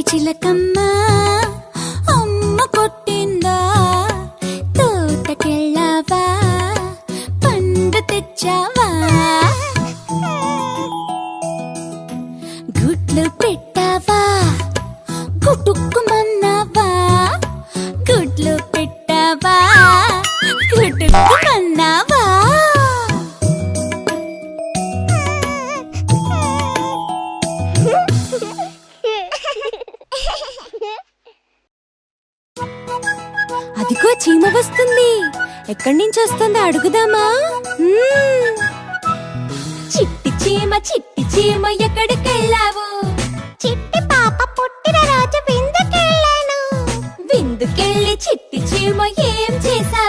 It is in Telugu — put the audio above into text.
చిలకమ్మ అమ్మ కొట్టిందా తోటకెళ్ళావా పండు తెచ్చావా గుడ్లు పెట్టావా గుటుక్కుమన్నావా గుడ్లు పెట్టావా గుటుక్కుమన్నావా అదిగో చీమ వస్తుంది. ఎక్కడి నుంచి వస్తుందో అడుగుదామా? చిట్టి చీమ ఎక్కడికెళ్ళావు? చిట్టి పాప పుట్టిన రోజు విందుకెళ్ళాను. విందుకెళ్ళి చిట్టి చీమ ఏం చేశావు?